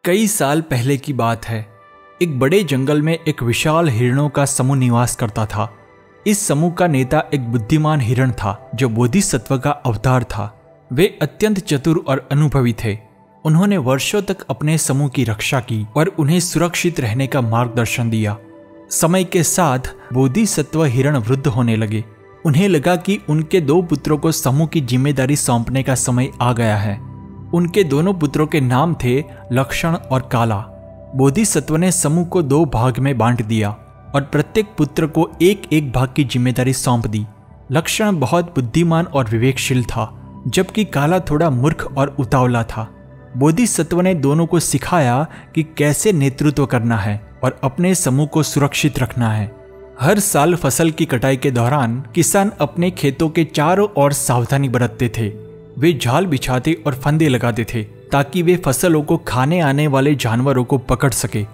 कई साल पहले की बात है। एक बड़े जंगल में एक विशाल हिरणों का समूह निवास करता था। इस समूह का नेता एक बुद्धिमान हिरण था जो बोधिसत्व का अवतार था। वे अत्यंत चतुर और अनुभवी थे। उन्होंने वर्षों तक अपने समूह की रक्षा की और उन्हें सुरक्षित रहने का मार्गदर्शन दिया। समय के साथ बोधिसत्व हिरण वृद्ध होने लगे। उन्हें लगा कि उनके 2 पुत्रों को समूह की जिम्मेदारी सौंपने का समय आ गया है। उनके दोनों पुत्रों के नाम थे लक्षण और काला। बोधिसत्व ने समूह को 2 भाग में बांट दिया और प्रत्येक पुत्र को एक भाग की जिम्मेदारी सौंप दी। लक्षण बहुत बुद्धिमान और विवेकशील था, जबकि काला थोड़ा मूर्ख और उतावला था। बोधिसत्व ने दोनों को सिखाया कि कैसे नेतृत्व करना है और अपने समूह को सुरक्षित रखना है। हर साल फसल की कटाई के दौरान किसान अपने खेतों के चारों ओर सावधानी बरतते थे। वे जाल बिछाते और फंदे लगाते थे ताकि वे फसलों को खाने आने वाले जानवरों को पकड़ सके।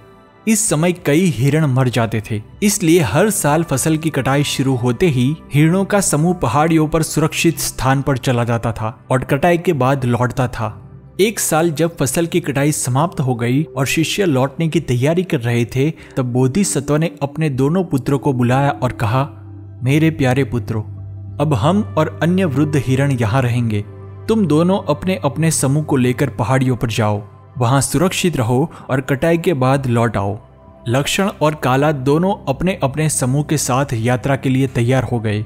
इस समय कई हिरण मर जाते थे, इसलिए हर साल फसल की कटाई शुरू होते ही हिरणों का समूह पहाड़ियों पर सुरक्षित स्थान पर चला जाता था और कटाई के बाद लौटता था। एक साल जब फसल की कटाई समाप्त हो गई और शिष्य लौटने की तैयारी कर रहे थे, तब बोधिसत्व ने अपने दोनों पुत्रों को बुलाया और कहा, मेरे प्यारे पुत्रों, अब हम और अन्य वृद्ध हिरण यहाँ रहेंगे। तुम दोनों अपने अपने समूह को लेकर पहाड़ियों पर जाओ, वहां सुरक्षित रहो और कटाई के बाद लौट आओ। लक्षण और काला दोनों अपने अपने समूह के साथ यात्रा के लिए तैयार हो गए।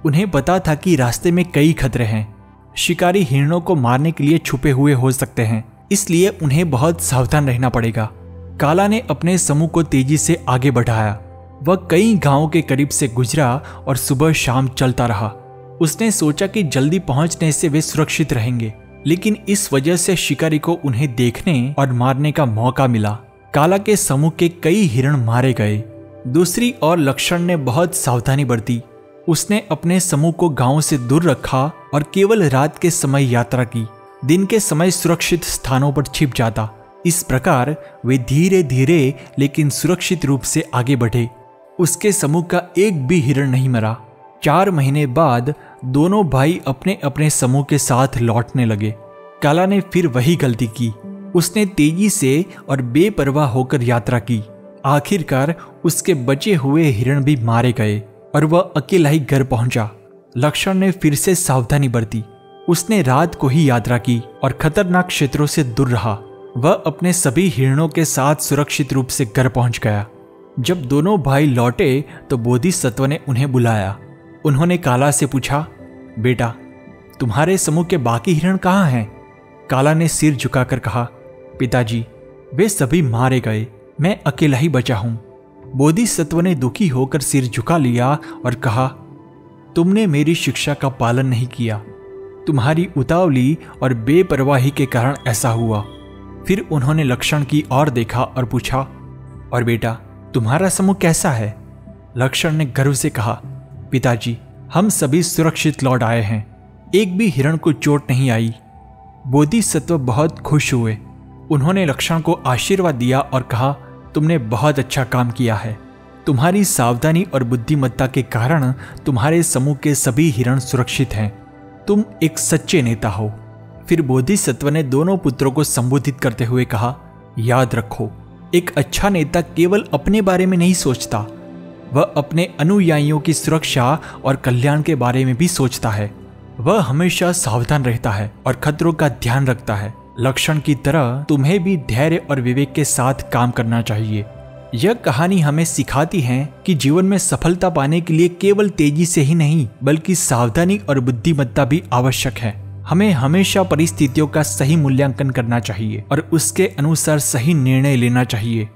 उन्हें पता था कि रास्ते में कई खतरे हैं। शिकारी हिरणों को मारने के लिए छुपे हुए हो सकते हैं, इसलिए उन्हें बहुत सावधान रहना पड़ेगा। काला ने अपने समूह को तेजी से आगे बढ़ाया। वह कई गांवों के करीब से गुजरा और सुबह शाम चलता रहा। उसने सोचा कि जल्दी पहुंचने से वे सुरक्षित रहेंगे, लेकिन इस वजह से शिकारी को उन्हें देखने और मारने का मौका मिला। काला के समूह के कई हिरण मारे गए। दूसरी ओर लक्षण ने बहुत सावधानी बरती। उसने अपने समूह को गांव से दूर रखा और केवल रात के समय यात्रा की। दिन के समय सुरक्षित स्थानों पर छिप जाता। इस प्रकार वे धीरे धीरे लेकिन सुरक्षित रूप से आगे बढ़े। उसके समूह का एक भी हिरण नहीं मरा। 4 महीने बाद दोनों भाई अपने अपने समूह के साथ लौटने लगे। काला ने फिर वही गलती की। उसने तेजी से और बेपरवाह होकर यात्रा की। आखिरकार उसके बचे हुए हिरण भी मारे गए और वह अकेला ही घर पहुंचा। लक्षण ने फिर से सावधानी बरती। उसने रात को ही यात्रा की और खतरनाक क्षेत्रों से दूर रहा। वह अपने सभी हिरणों के साथ सुरक्षित रूप से घर पहुंच गया। जब दोनों भाई लौटे तो बोधिसत्व ने उन्हें बुलाया। उन्होंने काला से पूछा, बेटा, तुम्हारे समूह के बाकी हिरण कहाँ हैं? काला ने सिर झुकाकर कहा, पिताजी, वे सभी मारे गए, मैं अकेला ही बचा हूं। बोधिसत्व ने दुखी होकर सिर झुका लिया और कहा, तुमने मेरी शिक्षा का पालन नहीं किया। तुम्हारी उतावली और बेपरवाही के कारण ऐसा हुआ। फिर उन्होंने लक्षण की ओर देखा और पूछा, और बेटा, तुम्हारा समूह कैसा है? लक्षण ने गर्व से कहा, पिताजी, हम सभी सुरक्षित लौट आए हैं। एक भी हिरण को चोट नहीं आई। बोधिसत्व बहुत खुश हुए। उन्होंने लक्षण को आशीर्वाद दिया और कहा, तुमने बहुत अच्छा काम किया है। तुम्हारी सावधानी और बुद्धिमत्ता के कारण तुम्हारे समूह के सभी हिरण सुरक्षित हैं। तुम एक सच्चे नेता हो। फिर बोधिसत्व ने दोनों पुत्रों को संबोधित करते हुए कहा, याद रखो, एक अच्छा नेता केवल अपने बारे में नहीं सोचता, वह अपने अनुयायियों की सुरक्षा और कल्याण के बारे में भी सोचता है। वह हमेशा सावधान रहता है और खतरों का ध्यान रखता है। लक्षण की तरह तुम्हें भी धैर्य और विवेक के साथ काम करना चाहिए। यह कहानी हमें सिखाती है कि जीवन में सफलता पाने के लिए केवल तेजी से ही नहीं, बल्कि सावधानी और बुद्धिमत्ता भी आवश्यक है। हमें हमेशा परिस्थितियों का सही मूल्यांकन करना चाहिए और उसके अनुसार सही निर्णय लेना चाहिए।